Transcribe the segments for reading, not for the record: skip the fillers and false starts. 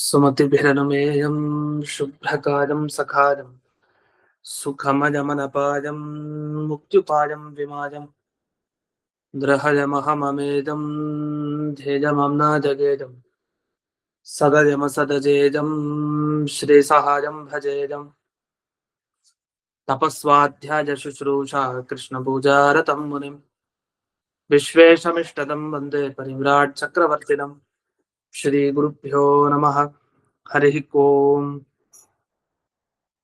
सुमतिभिरनुमेयं शुभ्रकाजं सखाजं सुखमजमनपाजं मुक्त्युपाजं विमाजं द्रहजमहममेदं ध्येयमम्नाजगेजं सदयमसदजेजं श्रीसहाजं भजेजं तपस्वाध्याय शुश्रूषा कृष्णपूजारतं मुनिं विश्वेशमिष्टदं वन्दे परिव्राट् चक्रवर्तिनं श्रीगुरुभ्यो नमः। हरिः ओम्।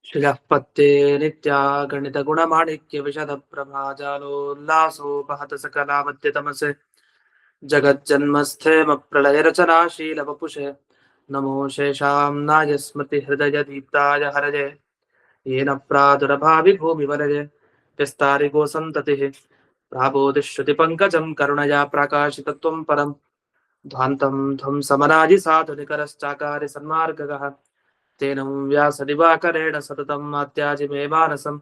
श्रियःपत्ते नित्या गणितगुणमाणिक्य विशदप्रभाजालोल्लासोपहत सकलावद्यतमसे जगज्जन्मस्थेमप्रलयरचनाशीलवपुषे नमो शेषाम्नाय स्मृतिहृदयदीप्ताय हरये येन प्रादुरभाविभूमिवरये विस्तारिगोसन्ततिः प्राबोधिश्रुतिपङ्कजं करुणया प्रकाशितत्वं परं ध्वान्तं ध्वंसमनाजिसाधुनिकरश्चाकारि सन्मार्गगः तेन व्यासदिवाकरेण सततम् आत्याजिमे मानसं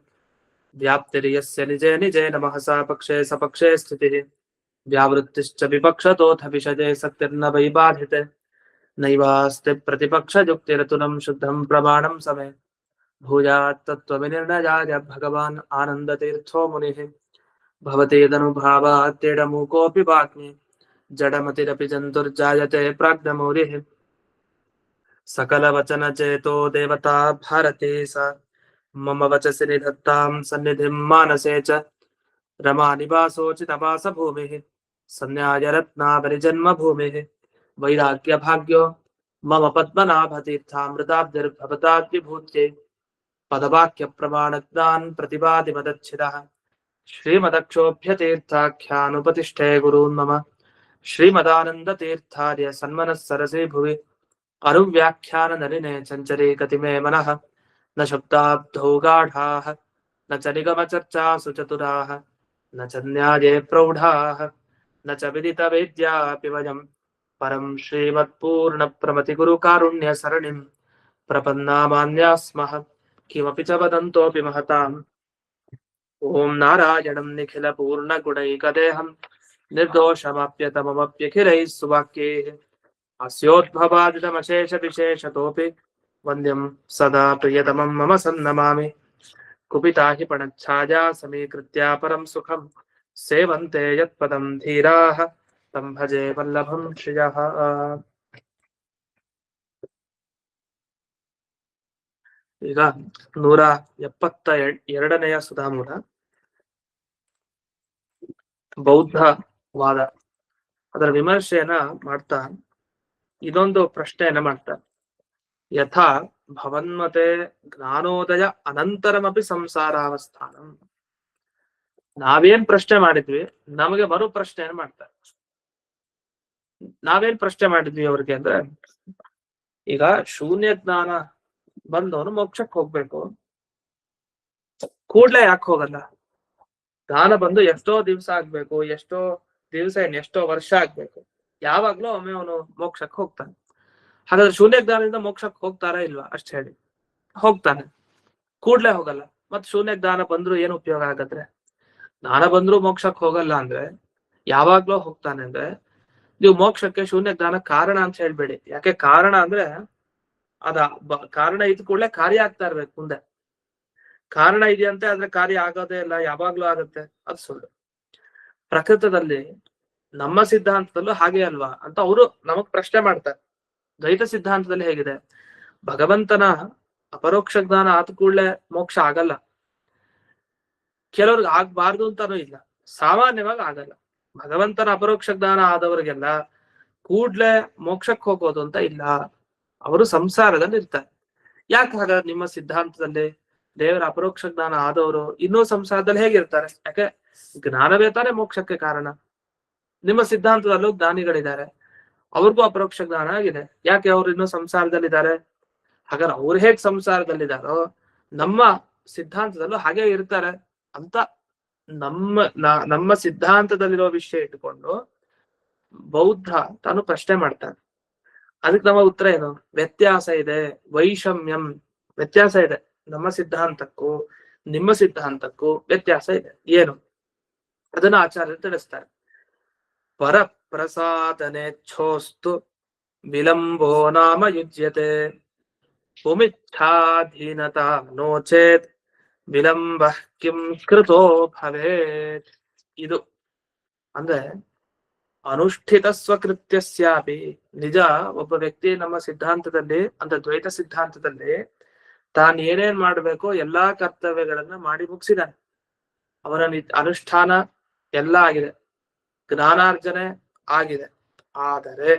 व्याप्तिर्यस्य निजे निजे नमः सा पक्षे सपक्षे स्थितिः व्यावृत्तिश्च विपक्षतोऽथ विषजे सत्तिर्न वै बाधिते नैवास्ति प्रतिपक्षयुक्तिरतुलं शुद्धं प्रमाणं समे भूयात् तत्त्वविनिर्णयाय भगवान् आनन्दतीर्थो मुनिः भवतेदनुभावात् वाग्मि जडमतिरपि जन्तुर्जायते प्राज्ञमौलिः सकलवचनचेतो देवता भारती सा मम वचसि निधत्तां सन्निधिं मानसे च रमानिवासोचितवासभूमिः सन्न्यायरत्नावलिजन्मभूमिः वैराग्यभाग्यो मम पद्मनाभतीर्थामृताब्धिर्भवताद्विभूत्यै पदवाक्यप्रमाणज्ञान् प्रतिपादिमदच्छिदः श्रीमदक्षोभ्यतीर्थाख्यानुपतिष्ठे गुरून् मम श्रीमदानन्दतीर्थार्य सन्मनः सरसे भुवि अरुव्याख्याननलिने चञ्चरे कतिमे मनः न शब्दाब्धौ गाढाः न च निगमचर्चासु चतुराः न च न्याये प्रौढाः न च विदितवेद्यापि वयं परं श्रीमत्पूर्णप्रमतिगुरुकारुण्यसरणिं प्रपन्नामान्याः स्मः किमपि च वदन्तोऽपि महताम् ॐ नारायणं निखिलपूर्णगुणैकदेहं निर्दोषमाप्यतममप्यखिलैः सुवाक्यैः अस्योद्भवादितमशेषविशेषतोऽपि वन्द्यं सदा प्रियतमं मम सन्नमामि कुपिता हि पणच्छाया समीकृत्या परं सुखं सेवन्ते यत्पदं धीराः तं भजे वल्लभं श्रियः। ಈಗ 172ನೆಯ ಸುಧಾಮೂಲ ಬೌದ್ಧವಾದ ಅದರ ವಿಮರ್ಶೆಯನ್ನ ಮಾಡ್ತಾ ಇದೊಂದು ಪ್ರಶ್ನೆಯನ್ನ ಮಾಡ್ತಾರೆ. ಯಥಾ ಭವನ್ಮತೆ ಜ್ಞಾನೋದಯ ಅನಂತರಮಪಿ ಸಂಸಾರಾವಸ್ಥಾನಂ. ನಾವೇನ್ ಪ್ರಶ್ನೆ ಮಾಡಿದ್ವಿ ನಮಗೆ ಮರು ಪ್ರಶ್ನೆಯನ್ನು ಮಾಡ್ತಾರೆ. ನಾವೇನ್ ಪ್ರಶ್ನೆ ಮಾಡಿದ್ವಿ ಅವ್ರಿಗೆ ಅಂದ್ರೆ, ಈಗ ಶೂನ್ಯ ಜ್ಞಾನ ಬಂದವನು ಮೋಕ್ಷಕ್ಕೆ ಹೋಗ್ಬೇಕು, ಕೂಡ್ಲೆ ಯಾಕೆ ಹೋಗಲ್ಲ? ಜ್ಞಾನ ಬಂದು ಎಷ್ಟೋ ದಿವ್ಸ ಆಗ್ಬೇಕು, ಎಷ್ಟೋ ದಿವ್ಸ ಎಷ್ಟೋ ವರ್ಷ ಆಗ್ಬೇಕು, ಯಾವಾಗ್ಲೂ ಒಮ್ಮೆ ಅವನು ಮೋಕ್ಷಕ್ಕೆ ಹೋಗ್ತಾನೆ. ಹಾಗಾದ್ರೆ ಶೂನ್ಯ ಜ್ಞಾನದಿಂದ ಮೋಕ್ಷಕ್ಕೆ ಹೋಗ್ತಾರ ಇಲ್ವಾ? ಅಷ್ಟ ಹೇಳಿ. ಹೋಗ್ತಾನೆ, ಕೂಡ್ಲೆ ಹೋಗಲ್ಲ. ಮತ್ ಶೂನ್ಯ ಜ್ಞಾನ ಬಂದ್ರು ಏನು ಉಪಯೋಗ ಆಗತ್ತೆ? ಜ್ಞಾನ ಬಂದ್ರು ಮೋಕ್ಷಕ್ಕೆ ಹೋಗಲ್ಲ ಅಂದ್ರೆ ಯಾವಾಗ್ಲೂ ಹೋಗ್ತಾನೆ ಅಂದ್ರೆ ನೀವು ಮೋಕ್ಷಕ್ಕೆ ಶೂನ್ಯ ಜ್ಞಾನ ಕಾರಣ ಅಂತ ಹೇಳ್ಬೇಡಿ. ಯಾಕೆ ಕಾರಣ ಅಂದ್ರೆ ಅದ ಕಾರಣ ಇದ್ ಕೂಡಲೇ ಕಾರ್ಯ ಆಗ್ತಾ ಇರ್ಬೇಕು. ಮುಂದೆ ಕಾರಣ ಇದೆಯಂತೆ ಆದ್ರೆ ಕಾರ್ಯ ಆಗೋದೇ ಇಲ್ಲ, ಯಾವಾಗ್ಲೂ ಆಗತ್ತೆ, ಅದು ಸುಳ್ಳು. ಪ್ರಕೃತದಲ್ಲಿ ನಮ್ಮ ಸಿದ್ಧಾಂತದಲ್ಲೂ ಹಾಗೆ ಅಲ್ವಾ ಅಂತ ಅವರು ನಮಗ್ ಪ್ರಶ್ನೆ ಮಾಡ್ತಾರೆ. ದ್ವೈತ ಸಿದ್ಧಾಂತದಲ್ಲಿ ಹೇಗಿದೆ? ಭಗವಂತನ ಅಪರೋಕ್ಷ ಜ್ಞಾನ ಆದ ಕೂಡಲೇ ಮೋಕ್ಷ ಆಗಲ್ಲ. ಕೆಲವ್ರಿಗೆ ಆಗ್ಬಾರ್ದು ಅಂತಾನೂ ಇಲ್ಲ, ಸಾಮಾನ್ಯವಾಗಿ ಆಗಲ್ಲ. ಭಗವಂತನ ಅಪರೋಕ್ಷ ಜ್ಞಾನ ಆದವರಿಗೆಲ್ಲ ಕೂಡ್ಲೆ ಮೋಕ್ಷಕ್ಕೆ ಹೋಗೋದು ಅಂತ ಇಲ್ಲ, ಅವರು ಸಂಸಾರದಲ್ಲಿ ಇರ್ತಾರೆ. ಯಾಕೆ ಹಾಗಾದ್ರೆ ನಿಮ್ಮ ಸಿದ್ಧಾಂತದಲ್ಲಿ ದೇವರ ಅಪರೋಕ್ಷ ಜ್ಞಾನ ಆದವರು ಇನ್ನೂ ಸಂಸಾರದಲ್ಲಿ ಹೇಗಿರ್ತಾರೆ? ಯಾಕೆ ಜ್ಞಾನವೇ ತಾನೇ ಮೋಕ್ಷಕ್ಕೆ ಕಾರಣ. ನಿಮ್ಮ ಸಿದ್ಧಾಂತದಲ್ಲೂ ಜ್ಞಾನಿಗಳಿದ್ದಾರೆ, ಅವ್ರಿಗೂ ಅಪರೋಕ್ಷ ಜ್ಞಾನ ಆಗಿದೆ, ಯಾಕೆ ಅವ್ರು ಇನ್ನೂ ಸಂಸಾರದಲ್ಲಿದ್ದಾರೆ? ಹಾಗಾದ್ರೆ ಅವ್ರು ಹೇಗ್ ಸಂಸಾರದಲ್ಲಿದ್ದಾರೋ ನಮ್ಮ ಸಿದ್ಧಾಂತದಲ್ಲೂ ಹಾಗೆ ಇರ್ತಾರೆ ಅಂತ ನಮ್ಮ ಸಿದ್ಧಾಂತದಲ್ಲಿರೋ ವಿಷಯ ಇಟ್ಟುಕೊಂಡು ಬೌದ್ಧ ತಾನು ಪ್ರಶ್ನೆ ಮಾಡ್ತಾನೆ. ಅದಕ್ಕೆ ನಮ್ಮ ಉತ್ತರ ಏನು? ವ್ಯತ್ಯಾಸ ಇದೆ, ವೈಷಮ್ಯಂ, ವ್ಯತ್ಯಾಸ ಇದೆ. ನಮ್ಮ ಸಿದ್ಧಾಂತಕ್ಕೂ ನಿಮ್ಮ ಸಿದ್ಧಾಂತಕ್ಕೂ ವ್ಯತ್ಯಾಸ ಇದೆ. ಏನು? ಅದನ್ನ ಆಚಾರ್ಯರು ತಿಳಿಸ್ತಾರೆ. ಪರಪ್ರಸಾದನೆಚ್ಛೋಸ್ತು ವಿಲಂಬೋ ನಾಮ ಯುಜ್ಯತೆ ಭೂಮಿಚ್ಛಾಧೀನತಾ ನೋ ಚೇತ್ ವಿಲಂಬ ಕಿಂ ಕೃತೋ ಭವೇತ್. ಇದು ಅಂದ್ರೆ ಅನುಷ್ಠಿತ ಸ್ವಕೃತ್ಯಸ್ಯಾಪಿ. ನಿಜ, ಒಬ್ಬ ವ್ಯಕ್ತಿ ನಮ್ಮ ಸಿದ್ಧಾಂತದಲ್ಲಿ ಅಂದ್ರೆ ದ್ವೈತ ಸಿದ್ಧಾಂತದಲ್ಲಿ ತಾನು ಏನೇನ್ ಮಾಡ್ಬೇಕೋ ಎಲ್ಲಾ ಕರ್ತವ್ಯಗಳನ್ನ ಮಾಡಿ ಮುಗಿಸಿದಾನೆ. ಅವರ ಅನುಷ್ಠಾನ ಎಲ್ಲ ಆಗಿದೆ, ಜ್ಞಾನಾರ್ಜನೆ ಆಗಿದೆ. ಆದರೆ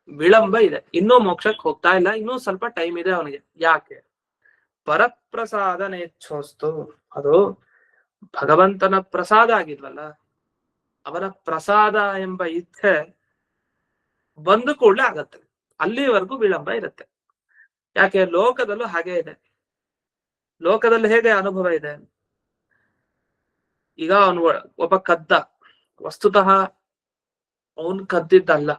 ವಿಳಂಬ ಇದೆ, ಇನ್ನೂ ಮೋಕ್ಷಕ್ಕೆ ಹೋಗ್ತಾ ಇಲ್ಲ, ಇನ್ನೂ ಸ್ವಲ್ಪ ಟೈಮ್ ಇದೆ ಅವನಿಗೆ. ಯಾಕೆ? ಪರಪ್ರಸಾದ ನೇಚ್ಛೋಸ್ತು. ಅದು ಭಗವಂತನ ಪ್ರಸಾದ ಆಗಿಲ್ವಲ್ಲ, ಅವನ ಪ್ರಸಾದ ಎಂಬ ಇಚ್ಛೆ ಬಂದು ಕೂಡಲೇ ಆಗತ್ತೆ. ಅಲ್ಲಿವರೆಗೂ ವಿಳಂಬ ಇರುತ್ತೆ. ಯಾಕೆ? ಲೋಕದಲ್ಲೂ ಹಾಗೆ ಇದೆ. ಲೋಕದಲ್ಲಿ ಹೇಗೆ ಅನುಭವ ಇದೆ? ಈಗ ಅವನು ಒಬ್ಬ ಕದ್ದ, ವಸ್ತುತಃ ಅವನ್ ಕದ್ದಿದ್ದಲ್ಲ,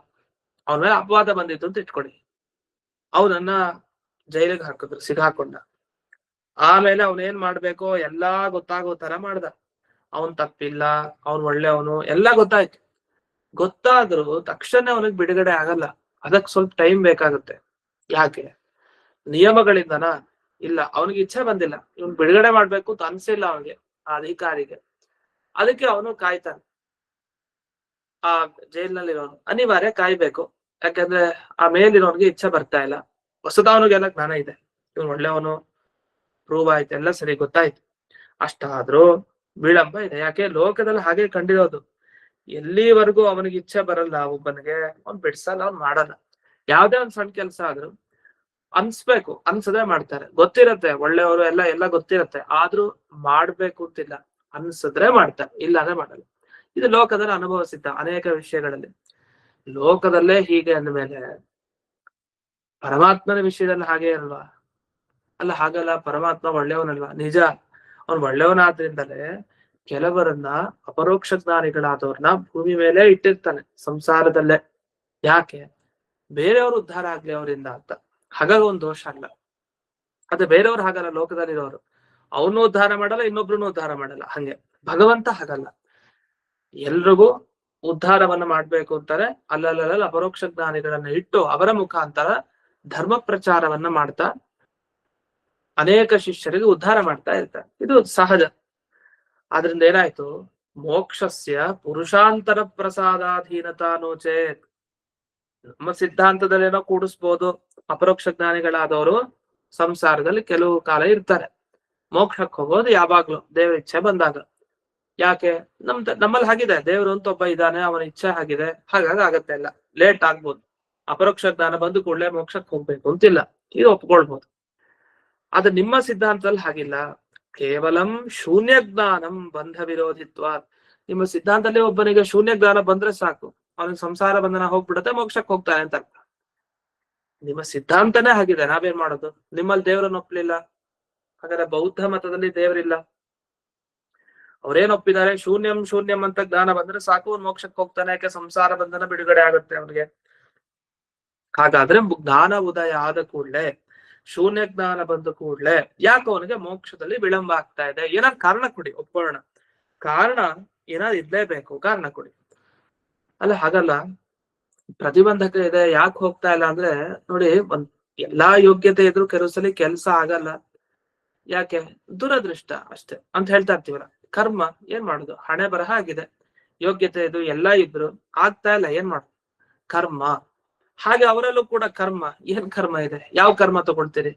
ಅವನ ಮೇಲೆ ಅಪವಾದ ಬಂದಿತ್ತು ಅಂತ ಇಟ್ಕೊಳ್ಳಿ. ಅವನನ್ನ ಜೈಲಿಗೆ ಹಾಕಿದ್ರು, ಸಿಗಾಕೊಂಡ. ಆಮೇಲೆ ಅವನೇನ್ ಮಾಡ್ಬೇಕೋ ಎಲ್ಲಾ ಗೊತ್ತಾಗೋ ತರ ಮಾಡ್ದ. ಅವನ್ ತಪ್ಪಿಲ್ಲ, ಅವನ್ ಒಳ್ಳೆಯವನು, ಎಲ್ಲ ಗೊತ್ತಾಯ್ತು. ಗೊತ್ತಾದ್ರೂ ತಕ್ಷಣ ಅವನಿಗೆ ಬಿಡುಗಡೆ ಆಗಲ್ಲ, ಅದಕ್ಕೆ ಸ್ವಲ್ಪ ಟೈಮ್ ಬೇಕಾಗುತ್ತೆ. ಯಾಕೆ? ನಿಯಮಗಳಿಂದನಾ? ಇಲ್ಲ, ಅವನಿಗೆ ಇಚ್ಛೆ ಬಂದಿಲ್ಲ, ಇವನ್ ಬಿಡುಗಡೆ ಮಾಡ್ಬೇಕು ಅಂತ ಅನ್ಸಿಲ್ಲ ಅವನಿಗೆ, ಆ ಅಧಿಕಾರಿಗೆ. ಅದಕ್ಕೆ ಅವನು ಕಾಯ್ತಾನೆ. ಆ ಜೈಲಿನಲ್ಲಿರೋನು ಅನಿವಾರ್ಯ ಕಾಯ್ಬೇಕು. ಯಾಕಂದ್ರೆ ಆ ಮೇಲಿರೋನ್ಗೆ ಇಚ್ಛೆ ಬರ್ತಾ ಇಲ್ಲ. ಹೊಸದವನಿಗೆಲ್ಲ ಜ್ಞಾನ ಇದೆ, ಇವನು ಒಳ್ಳೆಯವನು, ಪ್ರೂವ್ ಆಯ್ತು, ಎಲ್ಲ ಸರಿ ಗೊತ್ತಾಯ್ತು. ಅಷ್ಟಾದ್ರೂ ವಿಳಂಬ ಇದೆ. ಯಾಕೆ? ಲೋಕದಲ್ಲಿ ಹಾಗೆ ಕಂಡಿರೋದು. ಎಲ್ಲಿವರೆಗೂ ಅವನಿಗೆ ಇಚ್ಛೆ ಬರಲ್ಲ ಒಬ್ಬನಿಗೆ, ಅವ್ನ್ ಬಿಡ್ಸಲ್ಲ, ಅವ್ನ್ ಮಾಡಲ್ಲ. ಯಾವ್ದೇ ಒಂದ್ ಸಣ್ಣ ಕೆಲ್ಸ ಆದ್ರೂ ಅನ್ಸ್ಬೇಕು, ಅನ್ಸದೆ ಮಾಡ್ತಾರೆ. ಗೊತ್ತಿರತ್ತೆ ಒಳ್ಳೆಯವರು ಎಲ್ಲ ಗೊತ್ತಿರತ್ತೆ, ಆದ್ರೂ ಮಾಡ್ಬೇಕು ಅಂತಿಲ್ಲ, ಅನ್ಸಿದ್ರೆ ಮಾಡ್ತಾರೆ, ಇಲ್ಲಾಂದ್ರೆ ಮಾಡಲ್ಲ. ಇದು ಲೋಕದಲ್ಲಿ ಅನುಭವಿಸಿದ್ದ ಅನೇಕ ವಿಷಯಗಳಲ್ಲಿ. ಲೋಕದಲ್ಲೇ ಹೀಗೆ ಅಂದ್ಮೇಲೆ ಪರಮಾತ್ಮನ ವಿಷಯದಲ್ಲಿ ಹಾಗೆ ಅಲ್ವಾ? ಅಲ್ಲ, ಹಾಗಲ್ಲ, ಪರಮಾತ್ಮ ಒಳ್ಳೆಯವನಲ್ವಾ? ನಿಜ, ಅವನ್ ಒಳ್ಳೆಯವನಾದ್ರಿಂದಲೇ ಕೆಲವರನ್ನ ಅಪರೋಕ್ಷ ಜ್ಞಾನಿಗಳಾದವ್ರನ್ನ ಭೂಮಿ ಮೇಲೆ ಇಟ್ಟಿರ್ತಾನೆ ಸಂಸಾರದಲ್ಲೇ. ಯಾಕೆ? ಬೇರೆಯವರು ಉದ್ಧಾರ ಆಗ್ಲಿ ಅವರಿಂದ ಅಂತ. ಹಾಗಾಗಿ ಒಂದ್ ದೋಷ ಅಲ್ಲ. ಅದೇ ಬೇರೆಯವ್ರು ಹಾಗಲ್ಲ, ಲೋಕದಲ್ಲಿರೋರು ಅವನು ಉದ್ಧಾರ ಮಾಡಲ್ಲ, ಇನ್ನೊಬ್ರು ಉದ್ಧಾರ ಮಾಡಲ್ಲ. ಹಂಗೆ ಭಗವಂತ ಹಾಗಲ್ಲ, ಎಲ್ರಿಗೂ ಉದ್ಧಾರವನ್ನ ಮಾಡ್ಬೇಕು ಅಂತಾರೆ. ಅಲ್ಲಲ್ಲ ಅಪರೋಕ್ಷ ಜ್ಞಾನಿಗಳನ್ನ ಇಟ್ಟು ಅವರ ಮುಖಾಂತರ ಧರ್ಮ ಪ್ರಚಾರವನ್ನ ಮಾಡ್ತಾ ಅನೇಕ ಶಿಷ್ಯರಿಗೆ ಉದ್ಧಾರ ಮಾಡ್ತಾ ಇರ್ತಾರೆ. ಇದು ಸಹಜ. ಆದ್ರಿಂದ ಏನಾಯ್ತು? ಮೋಕ್ಷಸ್ಯ ಪುರುಷಾಂತರ ಪ್ರಸಾದಾಧೀನತಾ ನೋಚೇತ್. ನಮ್ಮ ಸಿದ್ಧಾಂತದಲ್ಲಿ ಏನೋ ಕೂಡಿಸ್ಬೋದು, ಅಪರೋಕ್ಷ ಜ್ಞಾನಿಗಳಾದವರು ಸಂಸಾರದಲ್ಲಿ ಕೆಲವು ಕಾಲ ಇರ್ತಾರೆ. ಮೋಕ್ಷಕ್ಕೆ ಹೋಗೋದು ಯಾವಾಗ್ಲೂ ದೇವರ ಇಚ್ಛೆ ಬಂದಾಗ. ಯಾಕೆ? ನಮ್ಮಲ್ಲಿ ಹಾಗಿದೆ, ದೇವರು ಅಂತ ಒಬ್ಬ ಇದ್ದಾನೆ, ಅವನ ಇಚ್ಛೆ ಆಗಿದೆ, ಹಾಗಾಗಿ ಆಗತ್ತೆ. ಎಲ್ಲ ಲೇಟ್ ಆಗ್ಬೋದು. ಅಪರೋಕ್ಷ ಜ್ಞಾನ ಬಂದು ಕೂಡಲೇ ಮೋಕ್ಷಕ್ಕೆ ಹೋಗ್ಬೇಕು ಅಂತಿಲ್ಲ, ಇದು ಒಪ್ಕೊಳ್ಬಹುದು. ಆದ್ರೆ ನಿಮ್ಮ ಸಿದ್ಧಾಂತದಲ್ಲಿ ಹಾಗಿಲ್ಲ. ಕೇವಲಂ ಶೂನ್ಯ ಜ್ಞಾನಂ ಬಂಧ ವಿರೋಧಿತ್ವ. ನಿಮ್ಮ ಸಿದ್ಧಾಂತದಲ್ಲಿ ಒಬ್ಬನಿಗೆ ಶೂನ್ಯ ಜ್ಞಾನ ಬಂದ್ರೆ ಸಾಕು, ಅವನಿಗೆ ಸಂಸಾರ ಬಂಧನ ಹೋಗ್ಬಿಡುತ್ತೆ, ಮೋಕ್ಷಕ್ಕೆ ಹೋಗ್ತಾನೆ ಅಂತ ಅರ್ಥ. ನಿಮ್ಮ ಸಿದ್ಧಾಂತನೇ ಹಾಗಿದೆ, ನಾವೇನ್ ಮಾಡೋದು? ನಿಮ್ಮಲ್ಲಿ ದೇವರನ್ನ ಒಪ್ಲಿಲ್ಲ, ಹಾಗಾದ್ರೆ ಬೌದ್ಧ ಮತದಲ್ಲಿ ದೇವರಿಲ್ಲ. ಅವ್ರೇನ್ ಒಪ್ಪಿದ್ದಾರೆ? ಶೂನ್ಯಂ ಶೂನ್ಯಂ ಅಂತ ಜ್ಞಾನ ಬಂದ್ರೆ ಸಾಕು, ಮೋಕ್ಷಕ್ಕೆ ಹೋಗ್ತಾನೆ. ಯಾಕೆ? ಸಂಸಾರ ಬಂಧನ ಬಿಡುಗಡೆ ಆಗುತ್ತೆ ಅವನಿಗೆ. ಹಾಗಾದ್ರೆ ಜ್ಞಾನ ಉದಯ ಆದ ಕೂಡ್ಲೆ, ಶೂನ್ಯ ಜ್ಞಾನ ಬಂದ ಕೂಡ್ಲೆ ಯಾಕೆ ಅವನಿಗೆ ಮೋಕ್ಷದಲ್ಲಿ ವಿಳಂಬ ಆಗ್ತಾ ಇದೆ? ಏನಾದ್ರು ಕಾರಣ ಕೊಡಿ, ಒಪ್ಪೋಣ. ಕಾರಣ ಏನಾದ್ರು ಇರ್ಲೇಬೇಕು, ಕಾರಣ ಕೊಡಿ. ಅಲ್ಲ, ಹಾಗಲ್ಲ, ಪ್ರತಿಬಂಧಕ ಇದೆ, ಯಾಕೆ ಹೋಗ್ತಾ ಇಲ್ಲ ಅಂದ್ರೆ ನೋಡಿ, ಎಲ್ಲಾ ಯೋಗ್ಯತೆ ಇದ್ರು ಕೆಲವು ಸಲ ಕೆಲ್ಸ ಆಗಲ್ಲ. ಯಾಕೆ? ದುರದೃಷ್ಟ ಅಷ್ಟೇ ಅಂತ ಹೇಳ್ತಾ ಇರ್ತೀವಲ್ಲ. ಕರ್ಮ, ಏನ್ ಮಾಡುದು? ಹಣೆ ಬರಹ ಆಗಿದೆ, ಯೋಗ್ಯತೆ ಇದು ಎಲ್ಲ ಇದ್ರು ಆಗ್ತಾ ಇಲ್ಲ, ಏನ್ ಮಾಡುದು? ಕರ್ಮ. ಹಾಗೆ ಅವರಲ್ಲೂ ಕೂಡ ಕರ್ಮ. ಏನ್ ಕರ್ಮ ಇದೆ? ಯಾವ ಕರ್ಮ ತಗೊಳ್ತೀರಿ?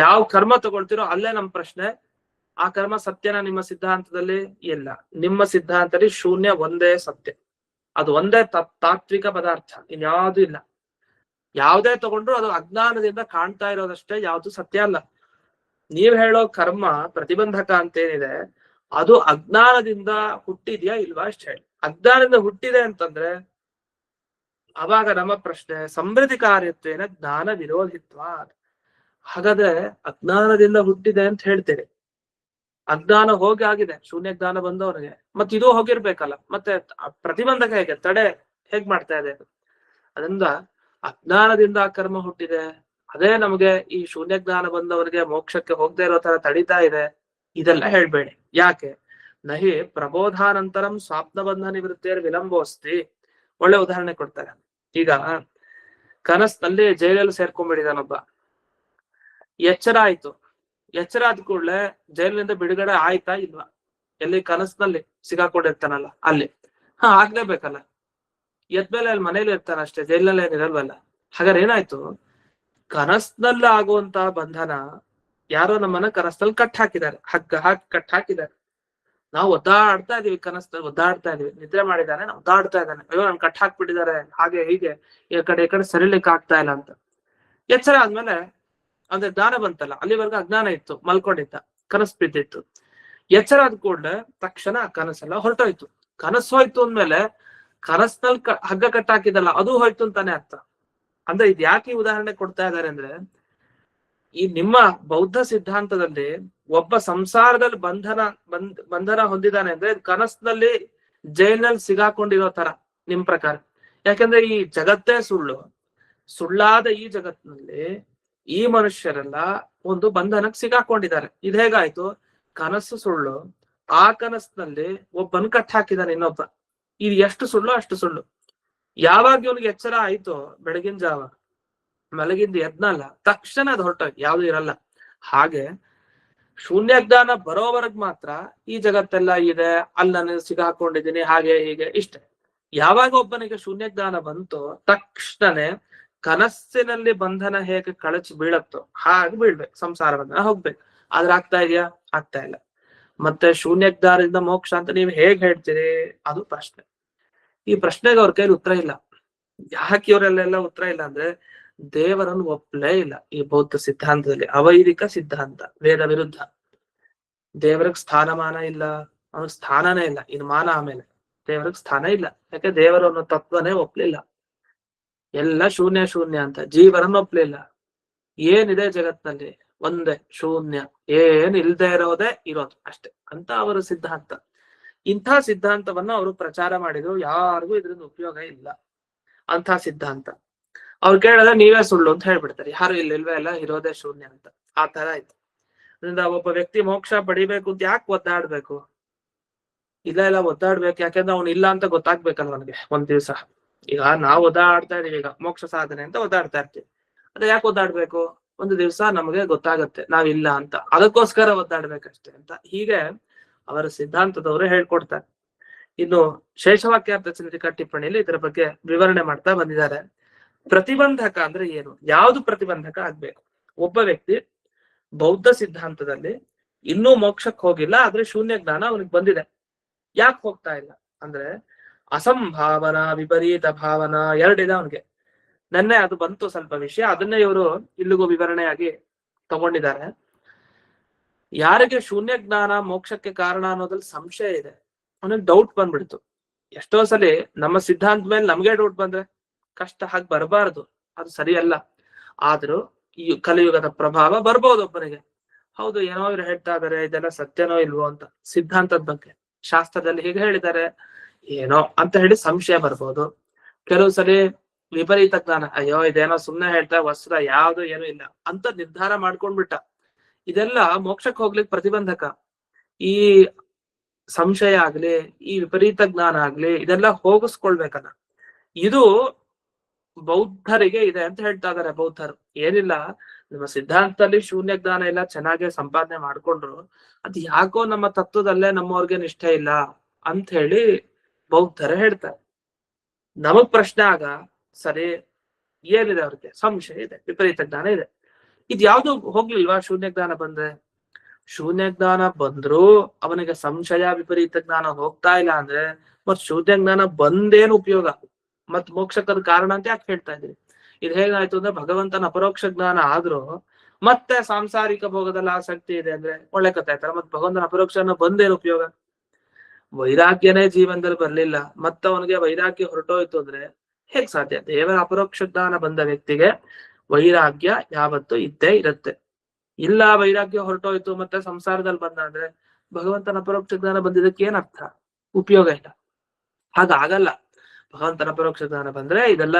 ಯಾವ ಕರ್ಮ ತಗೊಳ್ತೀರೋ ಅಲ್ಲೇ ನಮ್ ಪ್ರಶ್ನೆ. ಆ ಕರ್ಮ ಸತ್ಯನ ನಿಮ್ಮ ಸಿದ್ಧಾಂತದಲ್ಲಿ? ಇಲ್ಲ, ನಿಮ್ಮ ಸಿದ್ಧಾಂತದಲ್ಲಿ ಶೂನ್ಯ ಒಂದೇ ಸತ್ಯ, ಅದು ಒಂದೇ ತಾತ್ವಿಕ ಪದಾರ್ಥ, ಇನ್ಯಾವುದೂ ಇಲ್ಲ. ಯಾವ್ದೇ ತಗೊಂಡ್ರು ಅದು ಅಜ್ಞಾನದಿಂದ ಕಾಣ್ತಾ ಇರೋದಷ್ಟೇ, ಯಾವ್ದು ಸತ್ಯ ಅಲ್ಲ. ನೀವ್ ಹೇಳೋ ಕರ್ಮ ಪ್ರತಿಬಂಧಕ ಅಂತೇನಿದೆ, ಅದು ಅಜ್ಞಾನದಿಂದ ಹುಟ್ಟಿದ್ಯಾ ಇಲ್ವಾ ಅಷ್ಟೇ ಹೇಳಿ. ಅಜ್ಞಾನದಿಂದ ಹುಟ್ಟಿದೆ ಅಂತಂದ್ರೆ ಅವಾಗ ನಮ್ಮ ಪ್ರಶ್ನೆ ಸಮೃದ್ಧಿ ಕಾರ್ಯತ್ವೇನ ಜ್ಞಾನ ವಿರೋಧಿತ್ವ. ಹಾಗಾದ್ರೆ ಅಜ್ಞಾನದಿಂದ ಹುಟ್ಟಿದೆ ಅಂತ ಹೇಳ್ತೀರಿ, ಅಜ್ಞಾನ ಹೋಗಿ ಆಗಿದೆ, ಶೂನ್ಯ ಜ್ಞಾನ ಬಂದವನಿಗೆ, ಮತ್ತೆ ಇದು ಹೋಗಿರ್ಬೇಕಲ್ಲ, ಮತ್ತೆ ಪ್ರತಿಬಂಧಕ ಹೇಗೆ, ತಡೆ ಹೇಗ್ ಮಾಡ್ತಾ ಇದೆ? ಅದರಿಂದ ಅಜ್ಞಾನದಿಂದ ಆ ಕರ್ಮ ಹುಟ್ಟಿದೆ, ಅದೇ ನಮಗೆ ಈ ಶೂನ್ಯ ಜ್ಞಾನ ಬಂದವರಿಗೆ ಮೋಕ್ಷಕ್ಕೆ ಹೋಗದೆ ಇರೋ ತರ ತಡಿತಾ ಇದೆ. ಇದೆಲ್ಲ ಹೇಳ್ಬೇಡಿ. ಯಾಕೆ? ನಹಿ ಪ್ರಬೋಧಾನಂತರಂ ಸ್ವಾಪ್ನ ಬಂಧ ನಿವೃತ್ತಿಯರ್ ವಿಲಂಬೋಸ್ತಿ. ಒಳ್ಳೆ ಉದಾಹರಣೆ ಕೊಡ್ತಾರೆ. ಈಗ ಕನಸಿನಲ್ಲಿ ಜೈಲಲ್ಲಿ ಸೇರ್ಕೊಂಡ್ಬಿಟ್ಟಿದಾನೊಬ್ಬ. ಎಚ್ಚರ ಆಯ್ತು. ಎಚ್ಚರ ಆದ ಕೂಡ್ಲೆ ಜೈಲಿನಿಂದ ಬಿಡುಗಡೆ ಆಯ್ತಾ ಇಲ್ವಾ? ಎಲ್ಲಿ? ಕನಸಿನಲ್ಲಿ ಸಿಗಾಕೊಂಡಿರ್ತಾನಲ್ಲ ಅಲ್ಲಿ. ಆಗ್ಲೇಬೇಕಲ್ಲ. ಎದ್ಮೇಲೆ ಅಲ್ಲಿ ಮನೇಲಿ ಇರ್ತಾನ ಅಷ್ಟೇ, ಜೈಲಲ್ಲಿ ಏನಿರಲ್ವಲ್ಲ. ಹಾಗಾದ್ರೆ ಏನಾಯ್ತು? ಕನಸಿನಲ್ಲಿ ಆಗುವಂತಹ ಬಂಧನ ಯಾರೋ ನಮ್ಮನ್ನ ಕನಸಿನಲ್ಲಿ ಕಟ್ ಹಾಕಿದ್ದಾರೆ, ಹಗ್ಗ ಹಾಕಿ ಕಟ್ ಹಾಕಿದ್ದಾರೆ. ನಾವು ಒದ್ದಾಡ್ತಾ ಇದೀವಿ, ಕನಸಿನಲ್ಲಿ ಒದ್ದಾಡ್ತಾ ಇದೀವಿ. ನಿದ್ರೆ ಮಾಡಿದಾನೆ, ನಾವು ಒದ್ದಾಡ್ತಾ ಇದ್ದಾನೆ, ಅಯ್ಯೋ ನನ್ ಕಟ್ ಹಾಕ್ಬಿಟ್ಟಿದ್ದಾರೆ, ಹಾಗೆ ಹೀಗೆ ಈ ಕಡೆ ಸರಿಲಿಕ್ಕೆ ಆಗ್ತಾ ಇಲ್ಲ ಅಂತ. ಎಚ್ಚರ ಆದ್ಮೇಲೆ ಅಂದ್ರೆ ಜ್ಞಾನ ಬಂತಲ್ಲ, ಅಲ್ಲಿವರೆಗೂ ಅಜ್ಞಾನ ಇತ್ತು, ಮಲ್ಕೊಂಡಿದ್ದ, ಕನಸು ಬಿದ್ದಿತ್ತು. ಎಚ್ಚರ ಆದ ಕೂಡಲೇ ತಕ್ಷಣ ಕನಸೆಲ್ಲ ಹೊರಟೋಯ್ತು. ಕನಸು ಹೋಯ್ತು ಅಂದ್ಮೇಲೆ ಕನಸಿನಲ್ಲಿ ಹಗ್ಗ ಕಟ್ಟಾಕಿದಲ್ಲ ಅದು ಹೋಯ್ತು ಅಂತಾನೆ ಅರ್ಥ. ಅಂದ್ರೆ ಇದು ಯಾಕೆ ಈ ಉದಾಹರಣೆ ಕೊಡ್ತಾ ಇದ್ದಾರೆ ಅಂದ್ರೆ, ಈ ನಿಮ್ಮ ಬೌದ್ಧ ಸಿದ್ಧಾಂತದಲ್ಲಿ ಒಬ್ಬ ಸಂಸಾರದಲ್ಲಿ ಬಂಧನ ಹೊಂದಿದಾನೆ ಅಂದ್ರೆ ಕನಸಿನಲ್ಲಿ ಜೈಲಿನಲ್ಲಿ ಸಿಗಾಕೊಂಡಿರೋ ತರ ನಿಮ್ ಪ್ರಕಾರ. ಯಾಕಂದ್ರೆ ಈ ಜಗತ್ತೇ ಸುಳ್ಳಾದ ಈ ಜಗತ್ತಿನಲ್ಲಿ ಈ ಮನುಷ್ಯರೆಲ್ಲ ಒಂದು ಬಂಧನಕ್ಕೆ ಸಿಗಾಕೊಂಡಿದ್ದಾರೆ. ಇದು ಹೇಗಾಯ್ತು? ಕನಸು ಸುಳ್ಳು, ಆ ಕನಸಿನಲ್ಲಿ ಒಬ್ಬನ್ ಕಟ್ ಹಾಕಿದಾನೆ ಇನ್ನೊಬ್ಬ. ಇದು ಎಷ್ಟು ಸುಳ್ಳು ಅಷ್ಟು ಸುಳ್ಳು. ಯಾವಾಗ ಇವನಿಗೆ ಎಚ್ಚರ ಆಯ್ತೋ ಬೆಳಗಿನ ಜಾವ, ಮಲಗಿಂದ ಎದ್ನಲ್ಲ, ತಕ್ಷಣ ಅದು ಹೊರಟೋಯ್ತು, ಯಾವ್ದು ಇರಲ್ಲ. ಹಾಗೆ ಶೂನ್ಯ ಜ್ಞಾನ ಬರೋವರೆಗ್ ಮಾತ್ರ ಈ ಜಗತ್ತೆಲ್ಲ ಇದೆ, ಅಲ್ಲಿ ನಾನು ಸಿಗಾಕೊಂಡಿದ್ದೀನಿ, ಹಾಗೆ ಹೀಗೆ ಇಷ್ಟೇ. ಯಾವಾಗ ಒಬ್ಬನಿಗೆ ಶೂನ್ಯ ಜ್ಞಾನ ಬಂತೋ ತಕ್ಷಣನೇ ಕನಸಿನಲ್ಲಿ ಬಂಧನ ಹೇಗೆ ಕಳಚಿ ಬೀಳತ್ತೋ ಹಾಗೆ ಬೀಳ್ಬೇಕು, ಸಂಸಾರ ಬಂಧನ ಹೋಗ್ಬೇಕು. ಆದ್ರೆ ಆಗ್ತಾ ಇದೆಯಾ? ಆಗ್ತಾ ಇಲ್ಲ. ಮತ್ತೆ ಶೂನ್ಯ ಜ್ಞಾನದಿಂದ ಮೋಕ್ಷ ಅಂತ ನೀವು ಹೇಗ್ ಹೇಳ್ತೀರಿ? ಅದು ಪ್ರಶ್ನೆ. ಈ ಪ್ರಶ್ನೆಗೆ ಅವ್ರ ಕೈಲಿ ಉತ್ತರ ಇಲ್ಲ. ಯಾಕೆ ಇವರಲ್ಲೆಲ್ಲ ಉತ್ತರ ಇಲ್ಲ ಅಂದ್ರೆ, ದೇವರನ್ನು ಒಪ್ಪಲೇ ಇಲ್ಲ ಈ ಬೌದ್ಧ ಸಿದ್ಧಾಂತದಲ್ಲಿ. ಅವೈದಿಕ ಸಿದ್ಧಾಂತ, ವೇದ ವಿರುದ್ಧ. ದೇವರಿಗೆ ಸ್ಥಾನಮಾನ ಇಲ್ಲ, ಅವನ ಸ್ಥಾನನೇ ಇಲ್ಲ. ಇನ್ನು ಮಾನ ಆಮೇಲೆ, ದೇವರಿಗೆ ಸ್ಥಾನ ಇಲ್ಲ. ಯಾಕೆ? ದೇವರು ಅನ್ನೋ ತತ್ವನೇ ಒಪ್ಲಿಲ್ಲ. ಎಲ್ಲ ಶೂನ್ಯ ಅಂತ. ಜೀವನನ್ನು ಒಪ್ಲಿಲ್ಲ. ಏನಿದೆ ಜಗತ್ನಲ್ಲಿ? ಒಂದೇ ಶೂನ್ಯ, ಏನ್ ಇಲ್ದೇ ಇರೋದೇ ಇರೋದು ಅಷ್ಟೇ ಅಂತ ಅವರ ಸಿದ್ಧಾಂತ. ಇಂಥ ಸಿದ್ಧಾಂತವನ್ನ ಅವರು ಪ್ರಚಾರ ಮಾಡಿದ್ರು, ಯಾರಿಗೂ ಇದರಿಂದ ಉಪಯೋಗ ಇಲ್ಲ ಅಂತ ಸಿದ್ಧಾಂತ. ಅವ್ರು ಕೇಳಿದ್ರೆ ನೀವೇ ಸುಳ್ಳು ಅಂತ ಹೇಳ್ಬಿಡ್ತಾರೆ, ಯಾರು ಇಲ್ವೇ ಇಲ್ಲ, ಇರೋದೇ ಶೂನ್ಯ ಅಂತ. ಆ ತರ ಆಯ್ತು. ಅದರಿಂದ ಒಬ್ಬ ವ್ಯಕ್ತಿ ಮೋಕ್ಷ ಪಡಿಬೇಕು ಅಂತ ಯಾಕೆ ಒದ್ದಾಡ್ಬೇಕು? ಇಲ್ಲ ಒದ್ದಾಡ್ಬೇಕು, ಯಾಕೆಂದ್ರೆ ಅವ್ನು ಇಲ್ಲ ಅಂತ ಗೊತ್ತಾಗ್ಬೇಕಲ್ಲ ಅವನಿಗೆ ಒಂದ್ ದಿವ್ಸ. ಈಗ ನಾವು ಒದ್ದಾಡ್ತಾ ಇದೀವಿ, ಈಗ ಮೋಕ್ಷ ಸಾಧನೆ ಅಂತ ಒದ್ದಾಡ್ತಾ ಇರ್ತೀವಿ. ಅದೇ ಯಾಕೆ ಒದ್ದಾಡ್ಬೇಕು? ಒಂದು ದಿವ್ಸ ನಮಗೆ ಗೊತ್ತಾಗತ್ತೆ ನಾವಿಲ್ಲ ಅಂತ, ಅದಕ್ಕೋಸ್ಕರ ಒದ್ದಾಡ್ಬೇಕಷ್ಟೇ ಅಂತ. ಹೀಗೆ ಅವರ ಸಿದ್ಧಾಂತದವರು ಹೇಳ್ಕೊಡ್ತಾರೆ. ಇನ್ನು ಶೇಷವಾಕ್ಯಾರ್ಥ ಚಂದ್ರಿಕಾ ಟಿಪ್ಪಣಿಯಲ್ಲಿ ಇದರ ಬಗ್ಗೆ ವಿವರಣೆ ಮಾಡ್ತಾ ಬಂದಿದ್ದಾರೆ. ಪ್ರತಿಬಂಧಕ ಅಂದ್ರೆ ಏನು? ಯಾವುದು ಪ್ರತಿಬಂಧಕ ಆಗ್ಬೇಕು? ಒಬ್ಬ ವ್ಯಕ್ತಿ ಬೌದ್ಧ ಸಿದ್ಧಾಂತದಲ್ಲಿ ಇನ್ನೂ ಮೋಕ್ಷಕ್ಕೆ ಹೋಗಿಲ್ಲ, ಆದ್ರೆ ಶೂನ್ಯ ಜ್ಞಾನ ಅವನಿಗೆ ಬಂದಿದೆ. ಯಾಕೆ ಹೋಗ್ತಾ ಇಲ್ಲ ಅಂದ್ರೆ, ಅಸಂಭಾವನಾ, ವಿಪರೀತ ಭಾವನಾ ಎರಡಿದೆ ಅವನಿಗೆ. ನೆನ್ನೆ ಅದು ಬಂತು ಸ್ವಲ್ಪ ವಿಷಯ, ಅದನ್ನೇ ಇವರು ಇಲ್ಲಿಗೂ ವಿವರಣೆಯಾಗಿ ತಗೊಂಡಿದ್ದಾರೆ. ಯಾರಿಗೆ ಶೂನ್ಯ ಜ್ಞಾನ ಮೋಕ್ಷಕ್ಕೆ ಕಾರಣ ಅನ್ನೋದ್ರಲ್ಲಿ ಸಂಶಯ ಇದೆ, ಅವನಿಗೆ ಡೌಟ್ ಬಂದ್ಬಿಡ್ತು. ಎಷ್ಟೋ ಸಲಿ ನಮ್ಮ ಸಿದ್ಧಾಂತ ಮೇಲೆ ನಮ್ಗೆ ಡೌಟ್ ಬಂದ್ರೆ ಕಷ್ಟ, ಹಾಗೆ ಬರಬಾರದು, ಅದು ಸರಿಯಲ್ಲ. ಆದ್ರೂ ಈ ಕಲಿಯುಗದ ಪ್ರಭಾವ ಬರ್ಬೋದು ಒಬ್ಬನಿಗೆ. ಹೌದು, ಏನೋ ಇವ್ರು ಹೇಳ್ತಾ ಇದಾರೆ, ಇದೆಲ್ಲ ಸತ್ಯನೋ ಇಲ್ವೋ ಅಂತ. ಸಿದ್ಧಾಂತದ ಬಗ್ಗೆ ಶಾಸ್ತ್ರದಲ್ಲಿ ಹೀಗೆ ಹೇಳಿದ್ದಾರೆ ಏನೋ ಅಂತ ಹೇಳಿ ಸಂಶಯ ಬರ್ಬೋದು. ಕೆಲವು ಸಲಿ ವಿಪರೀತ ಜ್ಞಾನ, ಅಯ್ಯೋ ಇದೇನೋ ಸುಮ್ನೆ ಹೇಳ್ತಾ, ವಸ್ತ್ರ ಯಾವ್ದು ಏನೂ ಇಲ್ಲ ಅಂತ ನಿರ್ಧಾರ ಮಾಡ್ಕೊಂಡ್ಬಿಟ್ಟ. ಇದೆಲ್ಲ ಮೋಕ್ಷಕ್ಕೆ ಹೋಗ್ಲಿಕ್ಕೆ ಪ್ರತಿಬಂಧಕ. ಈ ಸಂಶಯ ಆಗ್ಲಿ, ಈ ವಿಪರೀತ ಜ್ಞಾನ ಆಗ್ಲಿ, ಇದೆಲ್ಲ ಹೋಗಿಸ್ಕೊಳ್ಬೇಕಲ್ಲ. ಇದು ಬೌದ್ಧರಿಗೆ ಇದೆ ಅಂತ ಹೇಳ್ತಾ ಇದಾರೆ ಬೌದ್ಧರು. ಏನಿಲ್ಲ, ನಮ್ಮ ಸಿದ್ಧಾಂತದಲ್ಲಿ ಶೂನ್ಯ ಜ್ಞಾನ ಎಲ್ಲ ಚೆನ್ನಾಗಿ ಸಂಪಾದನೆ ಮಾಡ್ಕೊಂಡ್ರು, ಅದ್ ಯಾಕೋ ನಮ್ಮ ತತ್ವದಲ್ಲೇ ನಮ್ಮವ್ರಿಗೆ ನಿಷ್ಠೆ ಇಲ್ಲ ಅಂತ ಹೇಳಿ ಬೌದ್ಧರು ಹೇಳ್ತಾರೆ. ನಮಗ್ ಪ್ರಶ್ನೆ ಆಗ, ಸರಿ ಏನಿದೆ ಅವ್ರಿಗೆ? ಸಂಶಯ ಇದೆ, ವಿಪರೀತ ಜ್ಞಾನ ಇದೆ. ಇದ್ ಯಾವ್ದು ಹೋಗ್ಲಿಲ್ವಾ ಶೂನ್ಯ ಜ್ಞಾನ ಬಂದ್ರೆ? ಶೂನ್ಯ ಜ್ಞಾನ ಬಂದ್ರೂ ಅವನಿಗೆ ಸಂಶಯ ವಿಪರೀತ ಜ್ಞಾನ ಹೋಗ್ತಾ ಇಲ್ಲ ಅಂದ್ರೆ ಮತ್ ಶೂನ್ಯ ಜ್ಞಾನ ಬಂದೇನು ಉಪಯೋಗ? ಮತ್ ಮೋಕ್ಷಕ್ಕದ ಕಾರಣ ಅಂತ ಯಾಕೆ ಹೇಳ್ತಾ ಇದ್ರಿ? ಇದು ಹೇಗಾಯ್ತು ಅಂದ್ರೆ, ಭಗವಂತನ ಅಪರೋಕ್ಷ ಜ್ಞಾನ ಆದ್ರೂ ಮತ್ತೆ ಸಾಂಸಾರಿಕ ಭೋಗದಲ್ಲಿ ಆಸಕ್ತಿ ಇದೆ ಅಂದ್ರೆ ಒಳ್ಳೆ ಕಥೆ ಆಯ್ತಾರ. ಮತ್ ಭಗವಂತನ ಅಪರೋಕ್ಷನ ಬಂದೇನು ಉಪಯೋಗ? ವೈರಾಗ್ಯನೇ ಜೀವನದಲ್ಲಿ ಬರ್ಲಿಲ್ಲ, ಮತ್ತ ಅವನಿಗೆ ವೈರಾಗ್ಯ ಹೊರಟೋಯ್ತು ಅಂದ್ರೆ ಹೇಗ್ ಸಾಧ್ಯ? ದೇವರ ಅಪರೋಕ್ಷ ಜ್ಞಾನ ಬಂದ ವ್ಯಕ್ತಿಗೆ ವೈರಾಗ್ಯ ಯಾವತ್ತೂ ಇದ್ದೇ ಇರುತ್ತೆ. ಇಲ್ಲ ವೈರಾಗ್ಯ ಹೊರಟೋಯ್ತು ಮತ್ತೆ ಸಂಸಾರದಲ್ಲಿ ಬಂದ ಅಂದ್ರೆ ಭಗವಂತನ ಅಪರೋಕ್ಷ ಜ್ಞಾನ ಬಂದಿದ್ದಕ್ಕೆ ಏನ್ ಅರ್ಥ? ಉಪಯೋಗ ಇಲ್ಲ. ಹಾಗಾಗಲ್ಲ. ಭಗವಂತನ ಅಪರೋಕ್ಷ ಜ್ಞಾನ ಬಂದ್ರೆ ಇದೆಲ್ಲ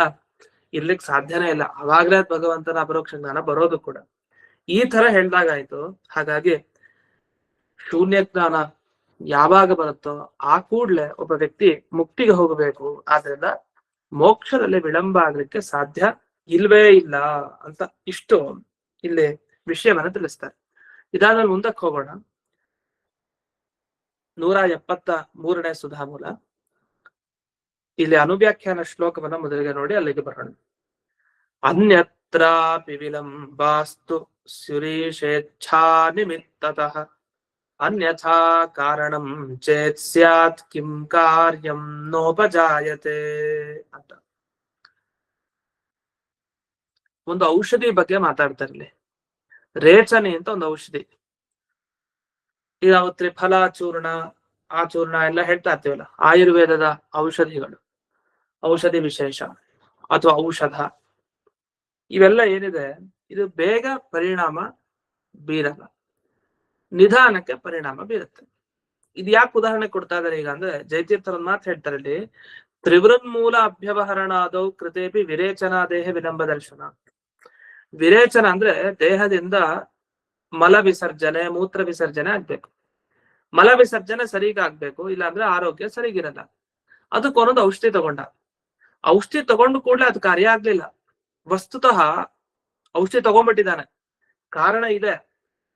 ಇರ್ಲಿಕ್ಕೆ ಸಾಧ್ಯನೇ ಇಲ್ಲ. ಅವಾಗ್ಲೇ ಭಗವಂತನ ಅಪರೋಕ್ಷ ಜ್ಞಾನ ಬರೋದು ಕೂಡ. ಈ ತರ ಹೇಳ್ದಾಗಾಯ್ತು. ಹಾಗಾಗಿ ಶೂನ್ಯ ಜ್ಞಾನ ಯಾವಾಗ ಬರುತ್ತೋ ಆ ಕೂಡ್ಲೆ ಒಬ್ಬ ವ್ಯಕ್ತಿ ಮುಕ್ತಿಗೆ ಹೋಗಬೇಕು. ಆದ್ರಿಂದ ಮೋಕ್ಷದಲ್ಲಿ ವಿಳಂಬ ಆಗ್ಲಿಕ್ಕೆ ಸಾಧ್ಯ ಇಲ್ವೇ ಇಲ್ಲ ಅಂತ ಇಷ್ಟು ಇಲ್ಲಿ ವಿಷಯವನ್ನ ತಿಳಿಸ್ತಾರೆ. ಇದಾದ್ಮೇಲೆ ಮುಂದಕ್ಕೆ ಹೋಗೋಣ. 173ನೇ ಸುಧಾಮೂಲ. ಇಲ್ಲಿ ಅನುವ್ಯಾಖ್ಯಾನ ಶ್ಲೋಕವನ್ನ ಮೊದಲಿಗೆ ನೋಡಿ ಅಲ್ಲಿಗೆ ಬರೋಣ. ಅನ್ಯತ್ರಾಪಿ ವಿಲಂಬಾಸ್ತು ಸುರೀಶೇಚ್ಛಾ ನಿಮಿತ್ತತಃ ಅನ್ಯಥಾ ಕಾರಣಂ ಚೇತ್ ಸ್ಯಾತ್ ಕಿಂ ಕಾರ್ಯಂ ನೋಪಜಾಯತೆ ಅಂತ ಒಂದು ಔಷಧಿ ಬಗ್ಗೆ ಮಾತಾಡ್ತಾರೆ ಇಲ್ಲಿ. ರೇಚನೆ ಅಂತ ಒಂದು ಔಷಧಿ. ಈಗ ನಾವು ತ್ರಿಫಲ ಚೂರ್ಣ, ಆ ಚೂರ್ಣ ಎಲ್ಲ ಹೇಳ್ತಾ ಇರ್ತೀವಲ್ಲ, ಆಯುರ್ವೇದದ ಔಷಧಿಗಳು, ಔಷಧಿ ವಿಶೇಷ ಅಥವಾ ಔಷಧ, ಇವೆಲ್ಲ ಏನಿದೆ ಇದು ಬೇಗ ಪರಿಣಾಮ ಬೀರಲ್ಲ, ನಿಧಾನಕ್ಕೆ ಪರಿಣಾಮ ಬೀರುತ್ತೆ. ಇದು ಯಾಕೆ ಉದಾಹರಣೆ ಕೊಡ್ತಾ ಇದಾರೆ ಈಗ ಅಂದ್ರೆ, ಜಯತೀರ್ಥರ ಮಾತು ಹೇಳ್ತಾರೆ ಇಲ್ಲಿ, ತ್ರಿವೃನ್ಮೂಲ ಅಭ್ಯವಹರಣಾದೌ ಕೃತೇಪಿ ವಿರೇಚನಾ ದೇಹ ವಿಲಂಬ ದರ್ಶನ. ವಿರೇಚನ ಅಂದ್ರೆ ದೇಹದಿಂದ ಮಲ ವಿಸರ್ಜನೆ, ಮೂತ್ರ ವಿಸರ್ಜನೆ ಆಗ್ಬೇಕು. ಮಲ ವಿಸರ್ಜನೆ ಸರಿಗ ಆಗ್ಬೇಕು, ಇಲ್ಲಾಂದ್ರೆ ಆರೋಗ್ಯ ಸರಿಗಿರಲ್ಲ. ಅದಕ್ಕೆ ಒಂದೊಂದು ಔಷಧಿ ತಗೊಂಡ, ಔಷಧಿ ತಗೊಂಡು ಕೂಡಲೇ ಅದು ಕಾರ್ಯ ಆಗ್ಲಿಲ್ಲ. ವಸ್ತುತಃ ಔಷಧಿ ತಗೊಂಡ್ಬಿಟ್ಟಿದ್ದಾನೆ, ಕಾರಣ ಇದೆ,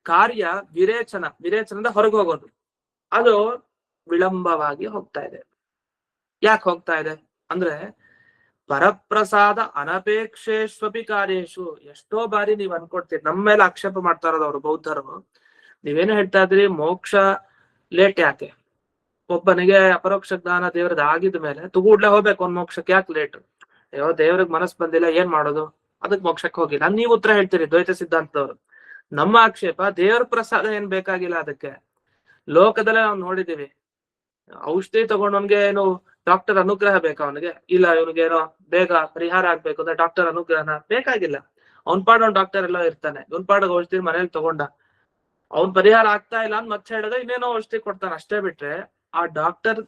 ಕಾರ್ಯ ವಿರೇಚನ, ವಿರೇಚನದ ಹೊರಗೆ ಹೋಗೋದು, ಅದು ವಿಳಂಬವಾಗಿ ಹೋಗ್ತಾ ಇದೆ. ಯಾಕೆ ಹೋಗ್ತಾ ಇದೆ ಅಂದ್ರೆ, ಪರಪ್ರಸಾದ ಅನಪೇಕ್ಷೇಷ್ವಪಿ ಕಾರ್ಯೇಶು. ಎಷ್ಟೋ ಬಾರಿ ನೀವ್ ಅನ್ಕೊಡ್ತೀರಿ, ನಮ್ಮ ಮೇಲೆ ಆಕ್ಷೇಪ ಮಾಡ್ತಾ ಇರೋದು ಅವರು ಬೌದ್ಧರು. ನೀವೇನು ಹೇಳ್ತಾ ಇದ್ರಿ, ಮೋಕ್ಷ ಲೇಟ್ ಯಾಕೆ? ಒಬ್ಬನಿಗೆ ಅಪರೋಕ್ಷ ಜ್ಞಾನ ದೇವ್ರದ್ದು ಆಗಿದ ಮೇಲೆ ತುಗೂಡ್ಲೆ ಹೋಗ್ಬೇಕು ಒಂದ್ ಮೋಕ್ಷಕ್ಕೆ, ಯಾಕೆ ಲೇಟ್? ಅಯ್ಯೋ ದೇವ್ರಿಗೆ ಮನಸ್ಸು ಬಂದಿಲ್ಲ, ಏನ್ ಮಾಡೋದು, ಅದಕ್ಕೆ ಮೋಕ್ಷಕ್ಕೆ ಹೋಗಿಲ್ಲ. ನೀವು ಉತ್ತರ ಹೇಳ್ತೀರಿ ದ್ವೈತ ಸಿದ್ಧಾಂತದವ್ರು. ನಮ್ಮ ಆಕ್ಷೇಪ, ದೇವ್ರ ಪ್ರಸಾದ ಏನ್ ಬೇಕಾಗಿಲ್ಲ ಅದಕ್ಕೆ. ಲೋಕದಲ್ಲೇ ನಾವು ನೋಡಿದೀವಿ, ಔಷಧಿ ತಗೊಂಡವನ್ಗೆ ಏನು ಡಾಕ್ಟರ್ ಅನುಗ್ರಹ ಬೇಕಾ ಅವನಿಗೆ? ಇಲ್ಲ. ಇವನಿಗೆ ಏನೋ ಬೇಗ ಪರಿಹಾರ ಆಗ್ಬೇಕು ಅಂದ್ರೆ ಡಾಕ್ಟರ್ ಅನುಗ್ರಹನ ಬೇಕಾಗಿಲ್ಲ. ಅವ್ನ್ ಪಾಡ ಅವ್ನ್ ಡಾಕ್ಟರ್ ಎಲ್ಲ ಇರ್ತಾನೆ, ಇವನ್ ಪಾಡ ಔಷಧಿ ಮನೇಲಿ ತಗೊಂಡ, ಅವ್ನ್ ಪರಿಹಾರ ಆಗ್ತಾ ಇಲ್ಲ ಅಂತ ಮತ್ತೆ ಹೇಳಿದ್ರೆ ಇನ್ನೇನೋ ಔಷಧಿ ಕೊಡ್ತಾನೆ, ಅಷ್ಟೇ ಬಿಟ್ರೆ ಆ ಡಾಕ್ಟರ್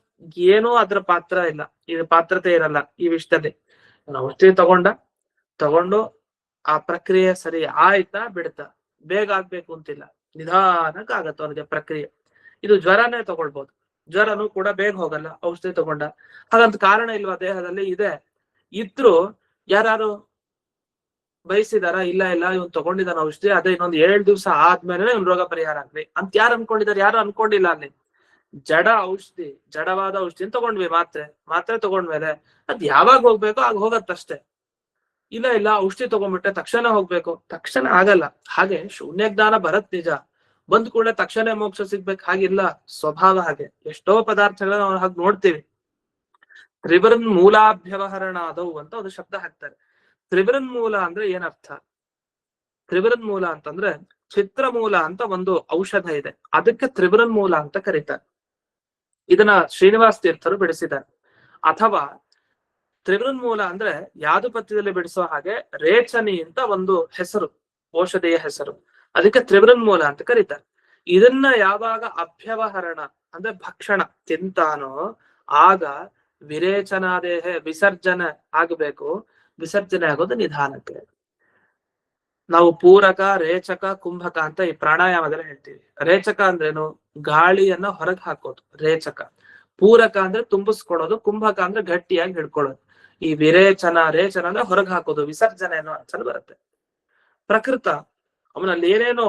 ಏನೋ ಅದ್ರ ಪಾತ್ರ ಇಲ್ಲ, ಇದು ಪಾತ್ರತೆ ಇರಲ್ಲ ಈ ವಿಷಯದಲ್ಲಿ. ಔಷಧಿ ತಗೊಂಡು ಆ ಪ್ರಕ್ರಿಯೆ ಸರಿ ಆಯ್ತಾ ಬಿಡ್ತಾ, ಬೇಗ ಆಗ್ಬೇಕು ಅಂತಿಲ್ಲ, ನಿಧಾನಕ್ಕೆ ಆಗತ್ತ ಅವನಿಗೆ ಪ್ರಕ್ರಿಯೆ. ಇದು ಜ್ವರನೇ ತಗೊಳ್ಬಹುದು, ಜ್ವರನು ಕೂಡ ಬೇಗ ಹೋಗಲ್ಲ ಔಷಧಿ ತಗೊಂಡ. ಹಾಗಂತ ಕಾರಣ ಇಲ್ವಾ ದೇಹದಲ್ಲಿ? ಇದೆ. ಇದ್ರು ಯಾರು ಬಯಸಿದಾರ? ಇಲ್ಲ ಇವನ್ ತಗೊಂಡಿದ್ದಾನ ಔಷಧಿ, ಅದೇ ಇನ್ನೊಂದ್ 7 ದಿವಸ ಆದ್ಮೇಲೆ ಇವ್ನ ರೋಗ ಪರಿಹಾರ ಆಗ್ಲಿ ಅಂತ ಯಾರು ಅನ್ಕೊಂಡಿದ್ದಾರೆ? ಯಾರು ಅನ್ಕೊಂಡಿಲ್ಲ. ಅಲ್ಲಿ ಜಡ ಔಷಧಿ, ಜಡವಾದ ಔಷಧಿ ತಗೊಂಡ್ವಿ, ಮಾತ್ರೆ ತಗೊಂಡ್ಮೇಲೆ ಅದ್ ಯಾವಾಗ ಹೋಗ್ಬೇಕೋ ಆಗ ಹೋಗತ್ತಷ್ಟೇ. ಇಲ್ಲ ಔಷಧಿ ತಗೊಂಡ್ಬಿಟ್ಟೆ ತಕ್ಷಣ ಹೋಗ್ಬೇಕು, ತಕ್ಷಣ ಆಗಲ್ಲ. ಹಾಗೆ ಶೂನ್ಯ ಜ್ಞಾನ ಬರತ್ ನಿಜ, ಬಂದ್ ಕೂಡಲೇ ತಕ್ಷಣ ಮೋಕ್ಷ ಸಿಗ್ಬೇಕು ಹಾಗಿಲ್ಲ, ಸ್ವಭಾವ ಹಾಗೆ. ಎಷ್ಟೋ ಪದಾರ್ಥಗಳನ್ನ ನಾವು ಹಾಗೆ ನೋಡ್ತೀವಿ. ತ್ರಿವೃನ್ ಮೂಲಾಭ್ಯವಹರಣಾದವು ಅಂತ ಒಂದು ಶಬ್ದ ಹಾಕ್ತಾರೆ. ತ್ರಿವೃನ್ ಮೂಲ ಅಂದ್ರೆ ಏನರ್ಥ? ತ್ರಿವೃನ್ ಮೂಲ ಅಂತಂದ್ರೆ, ಚಿತ್ರಮೂಲ ಅಂತ ಒಂದು ಔಷಧ ಇದೆ, ಅದಕ್ಕೆ ತ್ರಿವೃನ್ ಮೂಲ ಅಂತ ಕರೀತಾರೆ. ಇದನ್ನ ಶ್ರೀನಿವಾಸ ತೀರ್ಥರು ಬಿಡಿಸಿದ್ದಾರೆ. ಅಥವಾ ತ್ರಿವೃನ್ ಮೂಲ ಅಂದ್ರೆ ಯಾದುಪತ್ಯದಲ್ಲಿ ಬಿಡಿಸೋ ಹಾಗೆ ರೇಚನಿ ಅಂತ ಒಂದು ಹೆಸರು, ಔಷಧಿಯ ಹೆಸರು, ಅದಕ್ಕೆ ತ್ರಿವೃನ್ ಮೂಲ ಅಂತ ಕರೀತಾರೆ. ಇದನ್ನ ಯಾವಾಗ ಅಭ್ಯವಹರಣ ಅಂದ್ರೆ ಭಕ್ಷಣ ತಿಂತಾನೋ ಆಗ ವಿರೇಚನಾದೇಹ ವಿಸರ್ಜನೆ ಆಗ್ಬೇಕು. ವಿಸರ್ಜನೆ ಆಗೋದು ನಿಧಾನಕ್ಕೆ. ನಾವು ಪೂರಕ, ರೇಚಕ, ಕುಂಭಕ ಅಂತ ಈ ಪ್ರಾಣಾಯಾಮದಲ್ಲಿ ಹೇಳ್ತೀವಿ. ರೇಚಕ ಅಂದ್ರೇನು? ಗಾಳಿಯನ್ನ ಹೊರಗೆ ಹಾಕೋದು ರೇಚಕ. ಪೂರಕ ಅಂದ್ರೆ ತುಂಬಿಸ್ಕೊಡೋದು, ಕುಂಭಕ ಅಂದ್ರೆ ಗಟ್ಟಿಯಾಗಿ ಹಿಡ್ಕೊಳ್ಳೋದು. ಈ ವಿರೇಚನ, ರೇಚನ ಅಂದ್ರೆ ಹೊರಗೆ ಹಾಕೋದು, ವಿಸರ್ಜನೆ ಅನ್ನೋ ಅರ್ಥ ಬರುತ್ತೆ. ಪ್ರಕೃತ ಅವನಲ್ಲಿ ಏನೇನೋ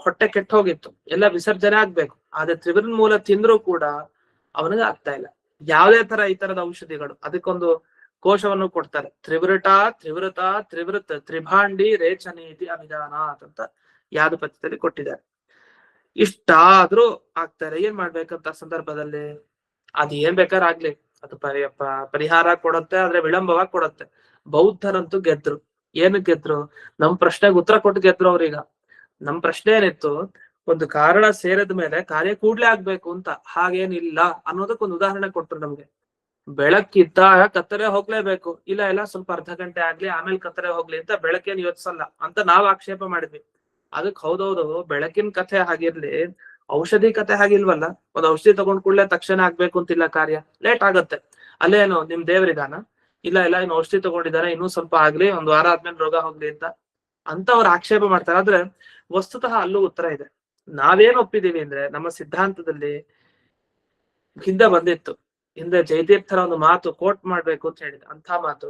ಹೊಟ್ಟೆ ಕೆಟ್ಟ ಹೋಗಿತ್ತು ಎಲ್ಲ ವಿಸರ್ಜನೆ ಆಗ್ಬೇಕು, ಆದ್ರೆ ತ್ರಿವೃನ್ ಮೂಲ ತಿಂದ್ರೂ ಕೂಡ ಅವನಿಗೆ ಆಗ್ತಾ ಇಲ್ಲ. ಯಾವುದೇ ತರ ಈ ತರದ ಔಷಧಿಗಳು ಅದಕ್ಕೊಂದು ಕೋಶವನ್ನು ಕೊಡ್ತಾರೆ, ತ್ರಿವೃತ ತ್ರಿಭಾಂಡಿ ರೇಚನೀತಿ ಅವಿಧಾನ ಅಂತ ಯಾದುಪತ್ಯದಲ್ಲಿ ಕೊಟ್ಟಿದ್ದಾರೆ. ಇಷ್ಟಾದ್ರೂ ಆಗ್ತಾರೆ. ಏನ್ ಮಾಡ್ಬೇಕಂತ ಸಂದರ್ಭದಲ್ಲಿ? ಅದ್ ಏನ್ ಬೇಕಾದ್ರೆ ಆಗ್ಲಿ, ಅದು ಪರಿಹಾರ ಕೊಡುತ್ತೆ, ಆದ್ರೆ ವಿಳಂಬವಾಗಿ ಕೊಡುತ್ತೆ. ಬೌದ್ಧರಂತೂ ಗೆದ್ರು. ಏನು ಗೆದ್ರು? ನಮ್ ಪ್ರಶ್ನೆಗೆ ಉತ್ತರ ಕೊಟ್ಟು ಗೆದ್ರು ಅವ್ರೀಗ. ನಮ್ ಪ್ರಶ್ನೆ ಏನಿತ್ತು, ಒಂದು ಕಾರಣ ಸೇರಿದ ಮೇಲೆ ಕಾರ್ಯ ಕೂಡ್ಲೆ ಆಗ್ಬೇಕು ಅಂತ, ಹಾಗೇನಿಲ್ಲ ಅನ್ನೋದಕ್ಕೊಂದು ಉದಾಹರಣೆ ಕೊಟ್ರು ನಮ್ಗೆ. ಬೆಳಕಿದ್ದಾಗ ಕತ್ತಲೆ ಹೋಗ್ಲೇಬೇಕು, ಇಲ್ಲ ಸ್ವಲ್ಪ ಅರ್ಧ ಗಂಟೆ ಆಗ್ಲಿ ಆಮೇಲೆ ಕತ್ತಲೆ ಹೋಗ್ಲಿ ಅಂತ ಬೆಳಕೇನ್ ಯೋಚಿಸಲ್ಲ ಅಂತ ನಾವ್ ಆಕ್ಷೇಪ ಮಾಡಿದ್ವಿ. ಅದಕ್ಕೆ ಹೌದೌದು, ಬೆಳಕಿನ ಕಥೆ ಹಾಗಿರ್ಲಿ, ಔಷಧಿ ಕಥೆ ಹಾಗಿಲ್ವಲ್ಲ. ಒಂದ್ ಔಷಧಿ ತಗೊಂಡ್ ಕೂಡ್ಲೆ ತಕ್ಷಣ ಆಗ್ಬೇಕು ಅಂತಿಲ್ಲ, ಕಾರ್ಯ ಲೇಟ್ ಆಗತ್ತೆ. ಅಲ್ಲೇನು ನಿಮ್ ದೇವ್ರಿದಾನ? ಇಲ್ಲ ಇನ್ನು ಔಷಧಿ ತಗೊಂಡಿದಾರೆ, ಇನ್ನೂ ಸ್ವಲ್ಪ ಆಗ್ಲಿ, ಒಂದ್ ವಾರ ಆದ್ಮೇಲೆ ರೋಗ ಹೋಗ್ಲಿ ಅಂತ ಅವ್ರು ಆಕ್ಷೇಪ ಮಾಡ್ತಾರೆ. ಆದ್ರೆ ವಸ್ತುತಃ ಅಲ್ಲೂ ಉತ್ತರ ಇದೆ. ನಾವೇನ್ ಒಪ್ಪಿದೀವಿ ಅಂದ್ರೆ, ನಮ್ಮ ಸಿದ್ಧಾಂತದಲ್ಲಿ ಹಿಂದೆ ಬಂದಿತ್ತು, ಹಿಂದೆ ಜಯತೀರ್ಥರ ಒಂದು ಮಾತು ಕೋಟ್ ಮಾಡ್ಬೇಕು ಅಂತ ಹೇಳಿದ ಅಂತ ಮಾತು,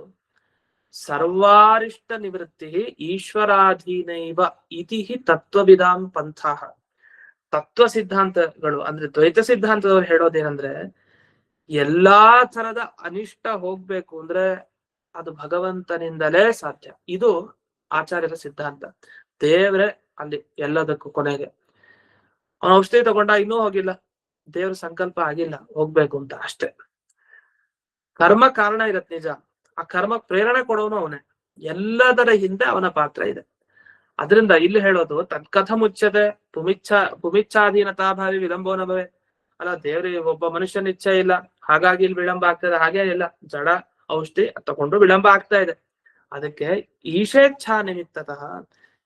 ಸರ್ವಾರಿಷ್ಟ ನಿವೃತ್ತಿ ಈಶ್ವರಾಧೀನೈವ ಇತಿ ತತ್ವವಿದಾಂ ಪಂಥಃ. ತತ್ವ ಸಿದ್ಧಾಂತಗಳು ಅಂದ್ರೆ ದ್ವೈತ ಸಿದ್ಧಾಂತದವ್ರು ಹೇಳೋದೇನಂದ್ರೆ ಎಲ್ಲಾ ತರದ ಅನಿಷ್ಟ ಹೋಗ್ಬೇಕು ಅಂದ್ರೆ ಅದು ಭಗವಂತನಿಂದಲೇ ಸಾಧ್ಯ. ಇದು ಆಚಾರ್ಯರ ಸಿದ್ಧಾಂತ. ದೇವ್ರೆ ಅಲ್ಲಿ ಎಲ್ಲದಕ್ಕೂ ಕೊನೆಗೆ. ಅವನ ಔಷಧಿ ತಗೊಂಡ ಇನ್ನೂ ಹೋಗಿಲ್ಲ, ದೇವ್ರ ಸಂಕಲ್ಪ ಆಗಿಲ್ಲ ಹೋಗ್ಬೇಕು ಅಂತ ಅಷ್ಟೇ. ಕರ್ಮ ಕಾರಣ ಇರತ್ ನಿಜ, ಆ ಕರ್ಮ ಪ್ರೇರಣೆ ಕೊಡೋನು ಅವನೇ. ಎಲ್ಲದರ ಹಿಂದೆ ಅವನ ಪಾತ್ರ ಇದೆ. ಅದರಿಂದ ಇಲ್ಲಿ ಹೇಳೋದು ತತ್ಕಥ ಮುಚ್ಚದೆ ಪುಮಿಚ್ಛಾಧೀನತಾಭಾವಿ ವಿಳಂಬೋನ ಭವೆ. ಅಲ್ಲ ದೇವ್ರಿಗೆ ಒಬ್ಬ ಮನುಷ್ಯನ ಇಚ್ಛೆ ಇಲ್ಲ, ಹಾಗಾಗಿ ಇಲ್ಲಿ ವಿಳಂಬ ಆಗ್ತದೆ, ಹಾಗೇ ಇಲ್ಲ. ಜಡ ಔಷಧಿ ತಗೊಂಡು ವಿಳಂಬ ಆಗ್ತಾ ಇದೆ. ಅದಕ್ಕೆ ಈಶೇಚ್ಛಾ ನಿಮಿತ್ತತಃ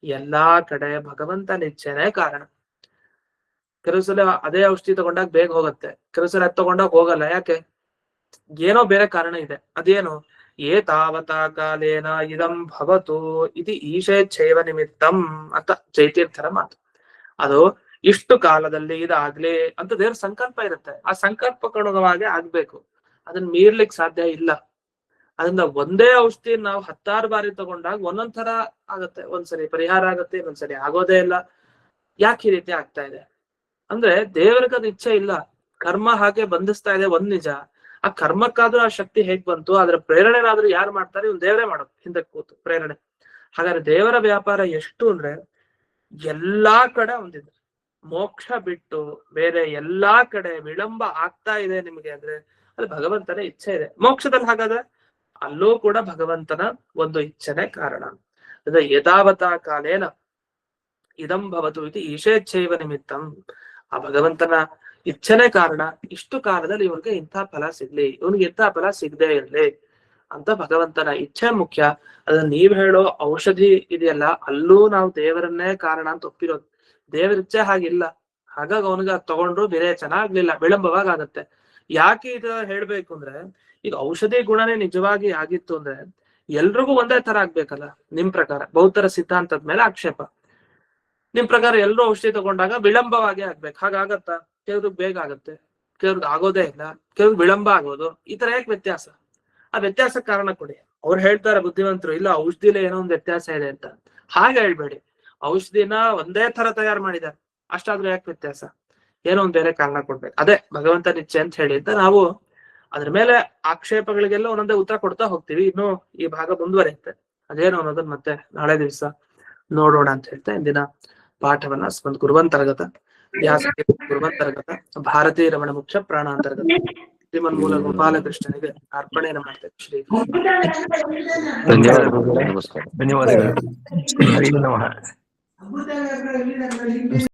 ಎಲ್ಲಾ ಕಡೆ ಭಗವಂತನ ಇಚ್ಛೆನೇ ಕಾರಣ. ಕೆಲವು ಸಲ ಅದೇ ಔಷಧಿ ತಗೊಂಡಾಗ ಬೇಗ ಹೋಗುತ್ತೆ, ಕೆಲವು ಸಲ ತಗೊಂಡಾಗ ಹೋಗಲ್ಲ. ಯಾಕೆ? ಏನೋ ಬೇರೆ ಕಾರಣ ಇದೆ. ಅದೇನು? ಏತಾವತಾ ಕಾಲೇನ ಇದಂ ಭವತು ಇತಿ ಈಶೇಚ್ಛೈವ ನಿಮಿತ್ತಂ ಅಂತ ಚೈತೀರ್ಥರ ಮಾತು. ಅದು ಇಷ್ಟು ಕಾಲದಲ್ಲಿ ಇದಾಗ್ಲಿ ಅಂತ ದೇವ್ರ ಸಂಕಲ್ಪ ಇರುತ್ತೆ. ಆ ಸಂಕಲ್ಪಕ್ಕನುಗುಣವಾಗಿ ಆಗ್ಬೇಕು, ಅದನ್ನ ಮೀರ್ಲಿಕ್ಕೆ ಸಾಧ್ಯ ಇಲ್ಲ. ಅದರಿಂದ ಒಂದೇ ಔಷಧಿ ನಾವು 10 ಬಾರಿ ತಗೊಂಡಾಗ ಒಂದೊಂದ್ ತರ ಆಗತ್ತೆ. ಒಂದ್ಸರಿ ಪರಿಹಾರ ಆಗತ್ತೆ, ಇನ್ನೊಂದ್ಸರಿ ಆಗೋದೇ ಇಲ್ಲ. ಯಾಕೆ ಈ ರೀತಿ ಆಗ್ತಾ ಇದೆ ಅಂದ್ರೆ ದೇವರಿಗೆ ಅದು ಇಚ್ಛೆ ಇಲ್ಲ, ಕರ್ಮ ಹಾಗೆ ಬಂಧಿಸ್ತಾ ಇದೆ. ಒಂದ್ ನಿಜ, ಆ ಕರ್ಮಕ್ಕಾದ್ರೂ ಆ ಶಕ್ತಿ ಹೇಗ್ ಬಂತು? ಅದ್ರ ಪ್ರೇರಣೆನಾದ್ರೂ ಯಾರು ಮಾಡ್ತಾರೆ? ಇವ್ನು ದೇವರೇ ಮಾಡೋದು ಹಿಂದಕ್ಕೆ ಕೂತು ಪ್ರೇರಣೆ. ಹಾಗಾದ್ರೆ ದೇವರ ವ್ಯಾಪಾರ ಎಷ್ಟು ಅಂದ್ರೆ ಎಲ್ಲಾ ಕಡೆ ಒಂದಿದೆ. ಮೋಕ್ಷ ಬಿಟ್ಟು ಬೇರೆ ಎಲ್ಲಾ ಕಡೆ ವಿಳಂಬ ಆಗ್ತಾ ಇದೆ ನಿಮ್ಗೆ ಅಂದ್ರೆ ಅದು ಭಗವಂತನ ಇಚ್ಛೆ ಇದೆ. ಮೋಕ್ಷದಲ್ಲಿ ಹಾಗಾದ್ರೆ ಅಲ್ಲೂ ಕೂಡ ಭಗವಂತನ ಒಂದು ಇಚ್ಛೆನೆ ಕಾರಣ. ಅಂದ್ರೆ ಯಥಾವತಾ ಕಾಲೇನ ಇದಂ ಭವತು ಇದು ಈಶೇಚ್ಛೈವ ನಿಮಿತ್ತಂ. ಆ ಭಗವಂತನ ಇಚ್ಛೆನೆ ಕಾರಣ. ಇಷ್ಟು ಕಾಲದಲ್ಲಿ ಇವ್ರಿಗೆ ಇಂಥ ಫಲ ಸಿಗ್ಲಿ, ಇವನಿಗೆ ಇಂಥ ಫಲ ಸಿಗದೆ ಇರ್ಲಿ ಅಂತ ಭಗವಂತನ ಇಚ್ಛೆ ಮುಖ್ಯ. ಅದನ್ನ ನೀವ್ ಹೇಳೋ ಔಷಧಿ ಇದೆಯಲ್ಲ, ಅಲ್ಲೂ ನಾವು ದೇವರನ್ನೇ ಕಾರಣ ಅಂತ ಒಪ್ಪಿರೋದು. ದೇವರ ಇಚ್ಛೆ ಹಾಗಿಲ್ಲ, ಹಾಗಾಗಿ ಅವನಿಗೆ ತಗೊಂಡ್ರು ಬೇರೆ ಚೆನ್ನಾಗ್ಲಿಲ್ಲ, ವಿಳಂಬವಾಗತ್ತೆ. ಯಾಕೆ ಇದು ಹೇಳ್ಬೇಕು ಅಂದ್ರೆ, ಈಗ ಔಷಧಿ ಗುಣನೇ ನಿಜವಾಗಿ ಆಗಿತ್ತು ಅಂದ್ರೆ ಎಲ್ರಿಗೂ ಒಂದೇ ತರ ಆಗ್ಬೇಕಲ್ಲ. ನಿಮ್ ಪ್ರಕಾರ ಬೌದ್ಧರ ಸಿದ್ಧಾಂತದ ಮೇಲೆ ಆಕ್ಷೇಪ. ನಿಮ್ ಪ್ರಕಾರ ಎಲ್ರೂ ಔಷಧಿ ತಗೊಂಡಾಗ ವಿಳಂಬವಾಗಿ ಆಗ್ಬೇಕು, ಹಾಗಾಗತ್ತಾ? ಕೆಲವ್ರಿಗೆ ಬೇಗ ಆಗತ್ತೆ, ಕೆಲವ್ರಿಗೆ ಆಗೋದೇ ಇಲ್ಲ, ಕೆಲವ್ರಿಗೆ ವಿಳಂಬ ಆಗೋದು. ಈ ತರ ಯಾಕೆ ವ್ಯತ್ಯಾಸ? ಆ ವ್ಯತ್ಯಾಸ ಕಾರಣ ಕೊಡಿ. ಅವ್ರು ಹೇಳ್ತಾರೆ ಬುದ್ಧಿವಂತರು, ಇಲ್ಲ ಔಷಧಿಲೇ ಏನೋ ಒಂದು ವ್ಯತ್ಯಾಸ ಇದೆ ಅಂತ. ಹಾಗೆ ಹೇಳ್ಬೇಡಿ. ಔಷಧಿನ ಒಂದೇ ತರ ತಯಾರು ಮಾಡಿದ್ದಾರೆ, ಅಷ್ಟಾದ್ರೂ ಯಾಕೆ ವ್ಯತ್ಯಾಸ? ಏನೋ ಒಂದ್ ಬೇರೆ ಕಾರಣ ಕೊಡ್ಬೇಕು. ಅದೇ ಭಗವಂತನ ಇಚ್ಛೆ ಅಂತ ಹೇಳಿ ಅಂತ ನಾವು ಅದ್ರ ಮೇಲೆ ಆಕ್ಷೇಪಗಳಿಗೆಲ್ಲ ಒಂದೊಂದೇ ಉತ್ತರ ಕೊಡ್ತಾ ಹೋಗ್ತೀವಿ. ಇನ್ನು ಈ ಭಾಗ ಮುಂದುವರಿಯುತ್ತೆ. ಅದೇನು ಅನ್ನೋದನ್ನ ಮತ್ತೆ ನಾಳೆ ದಿವಸ ನೋಡೋಣ ಅಂತ ಹೇಳ್ತಾ ಇಂದಿನ ಪಾಠವನ್ನ ಸ್ಪಂದ ಗುರುವಂತರ್ಗತ ವ್ಯಾಸ ಗುರುವಂತರ್ಗತ ಭಾರತೀಯ ರಮಣ ಮುಖ್ಯ ಪ್ರಾಣಾಂತರ್ಗತ ಶ್ರೀಮನ್ಮೂಲ ಗೋಪಾಲಕೃಷ್ಣನಿಗೆ ಅರ್ಪಣೆಯನ್ನು ಮಾಡ್ತೇವೆ. ಶ್ರೀ ಧನ್ಯವಾದಗಳು. ಹರಿ ನಮಃ.